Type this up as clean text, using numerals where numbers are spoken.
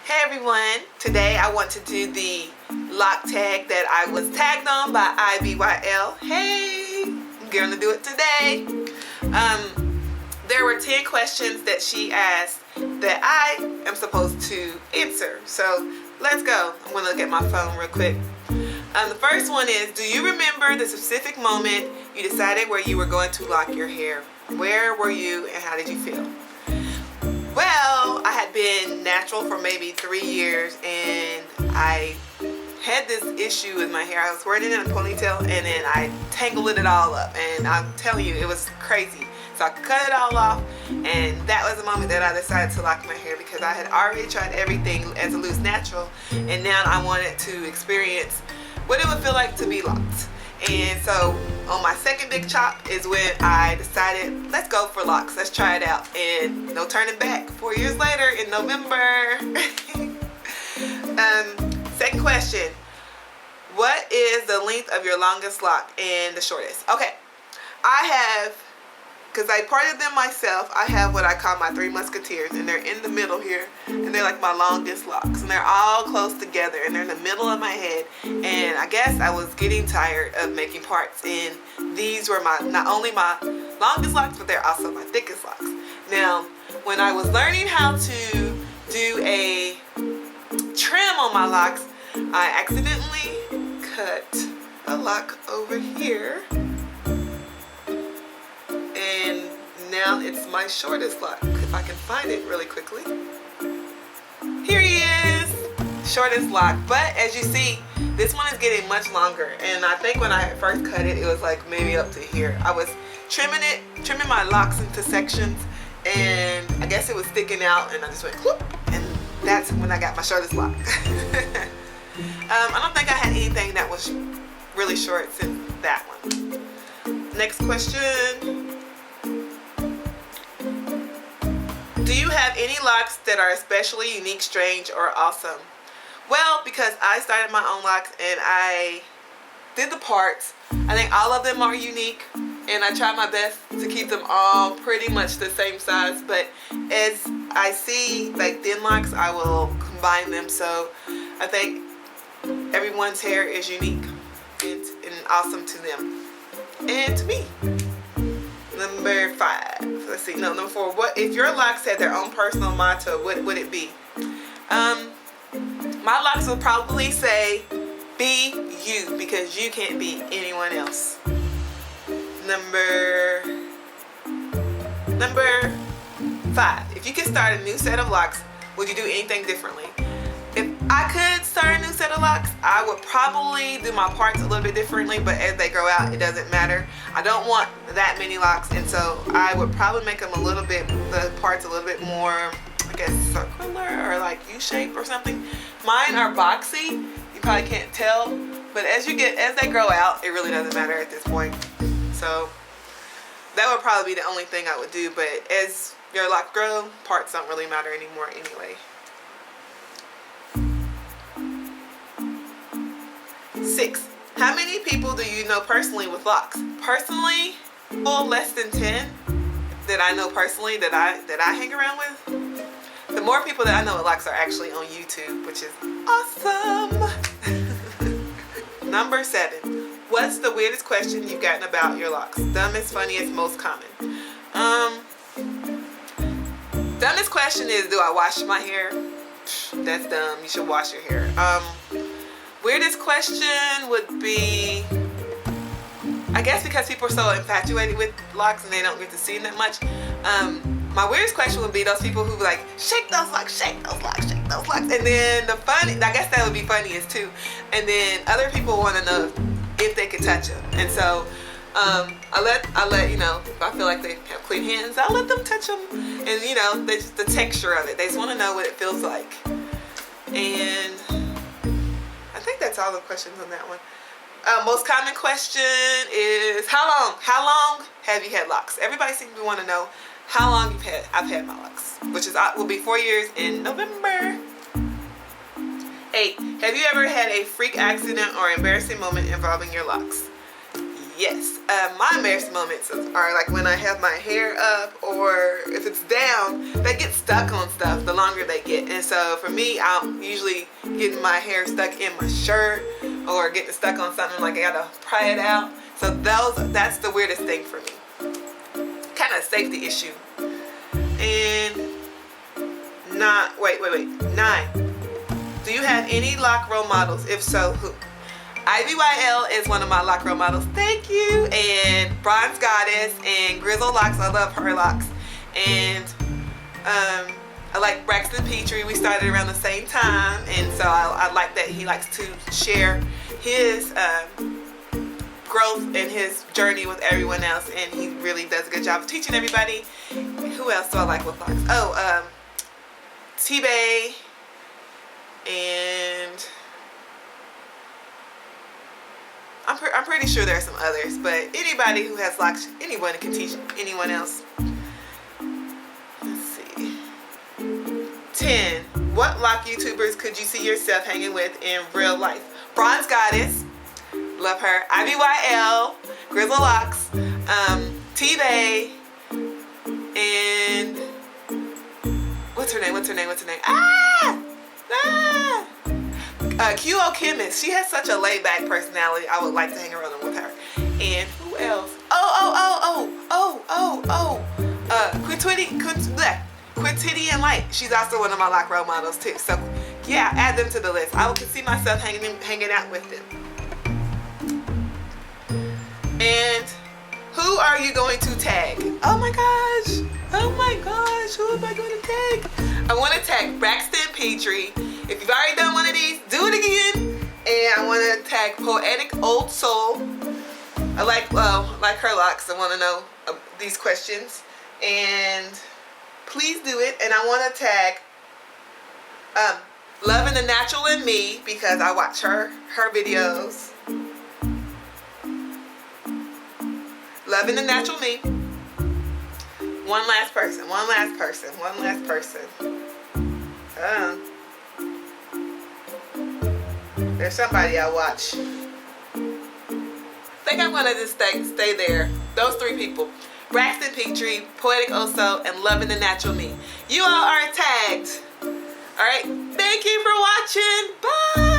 Hey everyone, today I want to do the LOC tag that I was tagged on by IBYL. Hey, I'm going to do it today. There were 10 questions that she asked that I am supposed to answer. So let's go. I'm going to look at my phone real quick. The first one is, do you remember the specific moment you decided where you were going to lock your hair? Where were you and how did you feel? Well, I had been natural for maybe 3 years and I had this issue with my hair. I was wearing it in a ponytail and then I tangled it all up, and I'm telling you, it was crazy. So I cut it all off, and that was the moment that I decided to lock my hair, because I had already tried everything as a loose natural and now I wanted to experience what it would feel like to be locked. And so on my second big chop is when I decided, let's go for locks, let's try it out, and no turning back. 4 years later in November. Second question, what is the length of your longest lock and the shortest? Okay, I have, because I parted them myself, I have what I call my 3 musketeers, and they're in the middle here, and they're like my longest locks, and they're all close together, and they're in the middle of my head. And I guess I was getting tired of making parts, and these were not only my longest locks, but they're also my thickest locks. Now, when I was learning how to do a trim on my locks, I accidentally cut a lock over here. And now it's my shortest lock. If I can find it really quickly. Here he is, shortest lock. But as you see, this one is getting much longer. And I think when I first cut it, it was like maybe up to here. I was trimming my locks into sections, and I guess it was sticking out, and I just went whoop, and that's when I got my shortest lock. I don't think I had anything that was really short since that one. Next question. Do you have any locks that are especially unique, strange, or awesome? Well, because I started my own locks and I did the parts, I think all of them are unique, and I try my best to keep them all pretty much the same size. But as I see like thin locks, I will combine them. So I think everyone's hair is unique and awesome to them and to me. Number 5. Let's see. No, number 4. What if your locks had their own personal motto? What would it be? My locks would probably say, "Be you," because you can't be anyone else. Number 5. If you could start a new set of locks, would you do anything differently? If I could start a new set of locks, I would probably do my parts a little bit differently, but as they grow out, it doesn't matter. I don't want that many locks, and so I would probably make them the parts a little bit more, I guess, circular or like U-shape or something. Mine are boxy. You probably can't tell, but as they grow out, it really doesn't matter at this point. So that would probably be the only thing I would do, but as your locks grow, parts don't really matter anymore anyway. 6. How many people do you know personally with locks? Personally, less than 10 that I know personally that I hang around with. The more people that I know with locks are actually on YouTube, which is awesome. Number 7. What's the weirdest question you've gotten about your locks? Dumbest, funniest, most common. Dumbest question is, do I wash my hair? That's dumb. You should wash your hair. Weirdest question would be, I guess because people are so infatuated with locks and they don't get to see them that much. My weirdest question would be those people who be like, shake those locks, shake those locks, shake those locks. And then I guess that would be funniest too. And then other people want to know if they can touch them. And so I let you know, if I feel like they have clean hands, I'll let them touch them. And you know, the texture of it. They just want to know what it feels like. And I think that's all the questions on that one. Most common question is, how long have you had locks? Everybody seems to want to know how long I've had my locks, which will be 4 years in November. 8. Have you ever had a freak accident or embarrassing moment involving your locks? yes, my embarrassing moments are like when I have my hair up, or if it's down, they get stuck on stuff the longer they get. And so for me, I'm usually getting my hair stuck in my shirt or getting stuck on something, like I gotta pry it out. So that's the weirdest thing for me. Kind of a safety issue. And wait. 9. Do you have any LOC role models? If so, who? IBYL is one of my LOC role models. Thank you. And Bronze Goddess and Grizzle Locs. I love her locks. And I like BraxtonPitre. We started around the same time, and so I like that he likes to share his growth and his journey with everyone else, and he really does a good job of teaching everybody. Who else do I like with locks? Oh, T-Bay and I'm pretty sure there are some others, but anybody who has locks, anyone can teach anyone else. Let's see. 10. What LOC YouTubers could you see yourself hanging with in real life? Bronze Goddess, love her. IBYL, Grizzle Locs, T-Bay, and what's her name? QOChemist. She has such a laid-back personality. I would like to hang around with her. And who else? QuotidanLight. She's also one of my LOC role models too. So yeah, add them to the list. I can see myself hanging out with them. And who are you going to tag? Oh my gosh, who am I going to tag? I want to tag BraxtonPitre. If you've already done one of these, do it again. And I want to tag Poetic Old Soul. I like her locks. I want to know these questions. And please do it. And I want to tag LuvnDaNaturalMe, because I watch her videos. LuvnDaNaturalMe. One last person. There's somebody I watch. I think I'm gonna just stay there. Those 3 people. BraxtonPitre, Poetic Old Soul, and LuvnDaNaturalMe. You all are tagged. Alright, thank you for watching. Bye!